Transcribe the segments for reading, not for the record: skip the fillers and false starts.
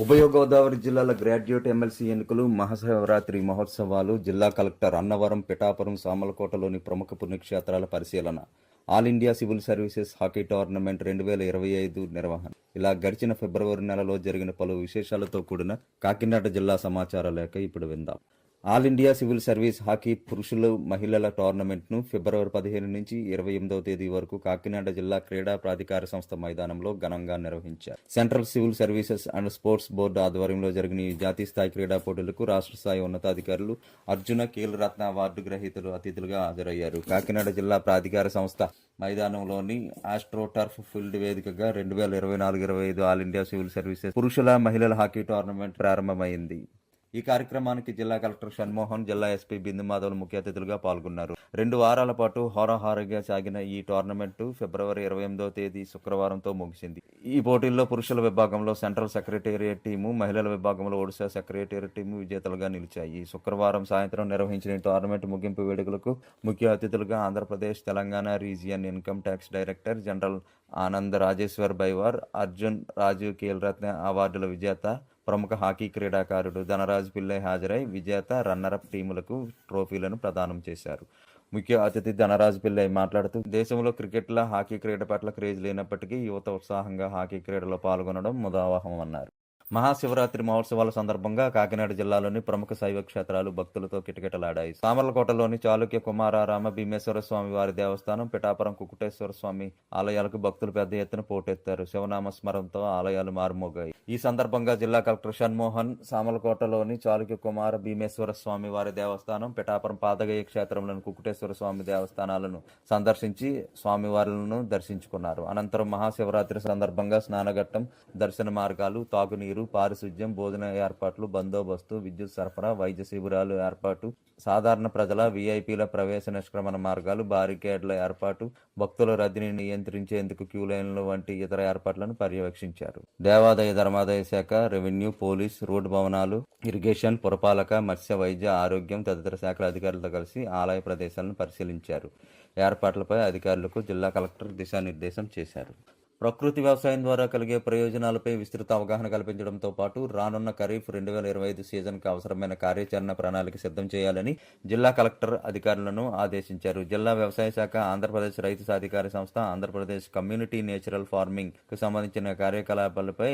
ఉభయ గోదావరి జిల్లాల graduate MLC ఎన్నికలు, మహాశివరాత్రి మహోత్సవాలు, జిల్లా కలెక్టర్ అన్నవరం, పిఠాపురం, సామలకోటలోని ప్రముఖ పుణ్యక్షేత్రాల పరిశీలన, all India civil services hockey tournament 2025 నిర్వహణ. ఇలా గడిచిన ఫిబ్రవరి నెలలో జరిగిన పలు విశేషాలతో కూడిన కాకినాడ జిల్లా సమాచార లేఖ ఇప్పుడు విందాం. All India civil service hockey పురుషులు, మహిళల టోర్నమెంట్ను ఫిబ్రవరి 15 నుంచి 28వ తేదీ వరకు కాకినాడ జిల్లా క్రీడా ప్రాధికార సంస్థ మైదానంలో ఘనంగా నిర్వహించారు. Central civil services and sports board ఆధ్వర్యంలో జరిగిన ఈ జాతీయ స్థాయి క్రీడా పోటీలకు రాష్ట్ర స్థాయి ఉన్నతాధికారులు, అర్జున, కీలరత్న అవార్డు గ్రహీతలు అతిథులుగా హాజరయ్యారు. కాకినాడ జిల్లా ప్రాధికార సంస్థ మైదానంలోని ఆస్ట్రోటర్ఫ్ ఫీల్డ్ వేదికగా 2024-25 ఆల్ ఇండియా సివిల్ సర్వీసెస్ పురుషుల, మహిళల హాకీ టోర్నమెంట్ ప్రారంభమైంది. ఈ కార్యక్రమానికి జిల్లా కలెక్టర్ షణ్మోహన్, జిల్లా ఎస్పీ బిందు మాధవ్ ముఖ్య అతిథులుగా పాల్గొన్నారు. 2 వారాల పాటు హోరాహోరీగా సాగిన ఈ టోర్నమెంట్ ఫిబ్రవరి 28వ తేదీ శుక్రవారంతో ముగిసింది. ఈ పోటీల్లో పురుషుల విభాగంలో సెంట్రల్ సెక్రటేరియట్ టీము, మహిళల విభాగంలో ఒడిశా సెక్రటేరియట్ టీము విజేతలుగా నిలిచాయి. శుక్రవారం సాయంత్రం నిర్వహించిన ఈ టోర్నమెంట్ ముగింపు వేడుకలకు ముఖ్య అతిథులుగా Andhra Pradesh, Telangana region income tax director general Anand Rajeshwar Baiwar, Arjun, Rajeev, కీలరత్న అవార్డుల విజేత, ప్రముఖ హాకీ క్రీడాకారుడు ధనరాజ్ పిల్లై హాజరై విజేత, రన్నరప్ టీములకు ట్రోఫీలను ప్రదానం చేశారు. ముఖ్య అతిథి ధనరాజ్ పిల్లై మాట్లాడుతూ, దేశంలో క్రికెట్ల, హాకీ క్రీడ పట్ల క్రేజ్ లేనప్పటికీ యువత ఉత్సాహంగా హాకీ క్రీడలో పాల్గొనడం ముదావహమన్నారు. మహాశివరాత్రి మహోత్సవాల సందర్భంగా కాకినాడ జిల్లాలోని ప్రముఖ శైవ క్షేత్రాలు భక్తులతో కిటకిటలాడాయి. సామర్లకోటలోని చాళుక్య కుమారారామ భీమేశ్వర స్వామి వారి దేవస్థానం, పిఠాపురం కుకుటేశ్వర స్వామి ఆలయాలకు భక్తులు పెద్ద ఎత్తున పోటెత్తారు. శివనామస్మరణతో ఆలయాలు మారుమోగాయి. ఈ సందర్భంగా జిల్లా కలెక్టర్ షణ్మోహన్ సామర్లకోటలోని చాళుక్య కుమార భీమేశ్వర స్వామి వారి దేవస్థానం, పిఠాపురం పాదగయ క్షేత్రంలోని కుకుటేశ్వర స్వామి దేవస్థానాలను సందర్శించి స్వామివారులను దర్శించుకున్నారు. అనంతరం మహాశివరాత్రి సందర్భంగా స్నానఘట్టం, దర్శన మార్గాలు, తాగునీరు, పారిశుధ్యం, భోజన ఏర్పాట్లు, బందోబస్తు, విద్యుత్ సరఫరా, వైద్య శిబిరాలు ఏర్పాటు, సాధారణ ప్రజల, విఐపీల ప్రవేశ నిష్క్రమణ మార్గాలు, బారికేడ్ల ఏర్పాటు, భక్తుల రద్దీని నియంత్రించేందుకు క్యూలైన్లు వంటి ఇతర ఏర్పాట్లను పర్యవేక్షించారు. దేవాదాయ ధర్మాదాయ శాఖ, రెవెన్యూ, పోలీస్, రోడ్డు భవనాలు, ఇరిగేషన్, పురపాలక, మత్స్య, వైద్య, ఆరోగ్యం తదితర శాఖల అధికారులతో కలిసి ఆలయ ప్రదేశాలను పరిశీలించారు. ఏర్పాట్లపై అధికారులకు జిల్లా కలెక్టర్ దిశానిర్దేశం చేశారు. ప్రకృతి వ్యవసాయం ద్వారా కలిగే ప్రయోజనాలపై విస్తృత అవగాహన కల్పించడంతో పాటు రానున్న ఖరీఫ్ 2025 సీజన్కు అవసరమైన కార్యాచరణ ప్రణాళిక సిద్ధం చేయాలని జిల్లా కలెక్టర్ అధికారులను ఆదేశించారు. జిల్లా వ్యవసాయ శాఖ, ఆంధ్రప్రదేశ్ రైతు సాధికార సంస్థ, ఆంధ్రప్రదేశ్ కమ్యూనిటీ నేచురల్ ఫార్మింగ్ కు సంబంధించిన కార్యకలాపాలపై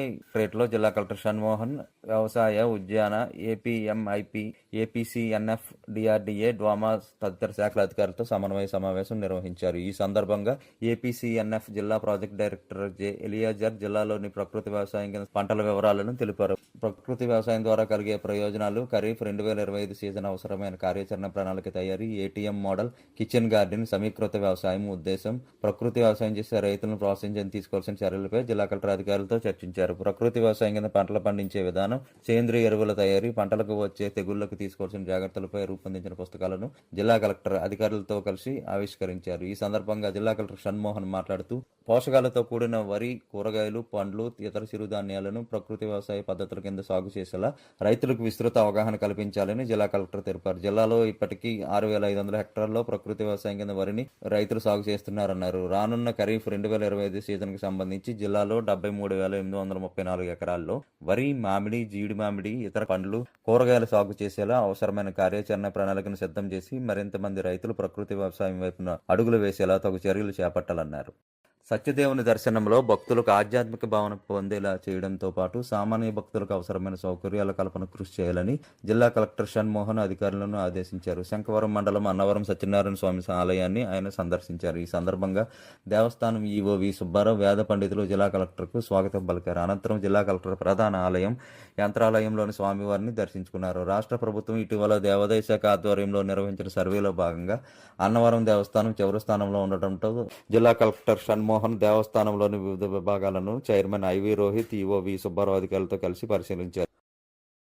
లో జిల్లా కలెక్టర్ షణ్మోహన్ వ్యవసాయ, ఉద్యాన, ఏపీఎంఐపి, ఏపీసీఎన్ఎఫ్, డిఆర్డీఏ, డ్వామా తదితర శాఖల అధికారులతో సమన్వయ సమావేశం నిర్వహించారు. ఈ సందర్భంగా ఏపీసీఎన్ఎఫ్ జిల్లా ప్రాజెక్ట్ డైరెక్టర్ జె ఎలియాజర్ జిల్లాలోని ప్రకృతి వ్యవసాయం కింద పంటల వివరాలను తెలిపారు. ప్రకృతి వ్యవసాయం ద్వారా కలిగే ప్రయోజనాలు, ఖరీఫ్ 2025 సీజన్ అవసరమైన కార్యాచరణ ప్రణాళిక తయారీ, ఏటీఎం మోడల్, కిచెన్ గార్డెన్, సమీకృత వ్యవసాయం ఉద్దేశం, ప్రకృతి వ్యవసాయం చేసే రైతులను ప్రోత్సహించేందుకు తీసుకోవాల్సిన చర్యలపై జిల్లా కలెక్టర్ అధికారులతో చర్చించారు. ప్రకృతి వ్యవసాయం కింద పంటలు పండించే విధానం, సేంద్రియ ఎరువుల తయారీ, పంటలకు వచ్చే తెగుళ్లకు తీసుకోవాల్సిన జాగ్రత్తలపై రూపొందించిన పుస్తకాలను జిల్లా కలెక్టర్ అధికారులతో కలిసి ఆవిష్కరించారు. ఈ సందర్భంగా జిల్లా కలెక్టర్ షణ్మోహన్ మాట్లాడుతూ, పోషకాలతో కూడిన వరి, కూరగాయలు, పండ్లు, ఇతర చిరుధాన్యాలను ప్రకృతి వ్యవసాయ పద్ధతుల కింద సాగు చేసేలా రైతులకు విస్తృత అవగాహన కల్పించాలని జిల్లా కలెక్టర్ తెలిపారు. జిల్లాలో ఇప్పటికీ 6,500 హెక్టార్లలో ప్రకృతి వ్యవసాయం కింద వరిని రైతులు సాగు చేస్తున్నారన్నారు. రానున్న ఖరీఫ్ 2025 సీజన్కు సంబంధించి జిల్లాలో 73,834 ఎకరాల్లో వరి, మామిడి, జీడి మామిడి, ఇతర పండ్లు, కూరగాయల సాగు చేసేలా అవసరమైన కార్యాచరణ ప్రణాళికను సిద్ధం చేసి మరింత మంది రైతులు ప్రకృతి వ్యవసాయం వైపున అడుగులు వేసేలా తగు చర్యలు చేపట్టాలన్నారు. సత్యదేవుని దర్శనంలో భక్తులకు ఆధ్యాత్మిక భావన పొందేలా చేయడంతో పాటు సామాన్య భక్తులకు అవసరమైన సౌకర్యాల కల్పన కృషి చేయాలని జిల్లా కలెక్టర్ షణ్మోహన్ అధికారులను ఆదేశించారు. శంఖవరం మండలం అన్నవరం సత్యనారాయణ స్వామి ఆలయాన్ని ఆయన సందర్శించారు. ఈ సందర్భంగా దేవస్థానం ఈవో వి సుబ్బారావు, వేద పండితులు జిల్లా కలెక్టర్కు స్వాగతం పలికారు. అనంతరం జిల్లా కలెక్టర్ ప్రధాన ఆలయం, యంత్రాలయంలోని స్వామివారిని దర్శించుకున్నారు. రాష్ట్ర ప్రభుత్వం ఇటీవల దేవాదాయ శాఖ ఆధ్వర్యంలో నిర్వహించిన సర్వేలో భాగంగా అన్నవరం దేవస్థానం చివరి స్థానంలో ఉండటంతో జిల్లా కలెక్టర్ షణ్మోహన్ దేవస్థానంలోని వివిధ విభాగాలను చైర్మన్ ఐవి రోహిత్, ఈవో వి సుబ్బారావు అధికారులతో కలిసి పరిశీలించారు.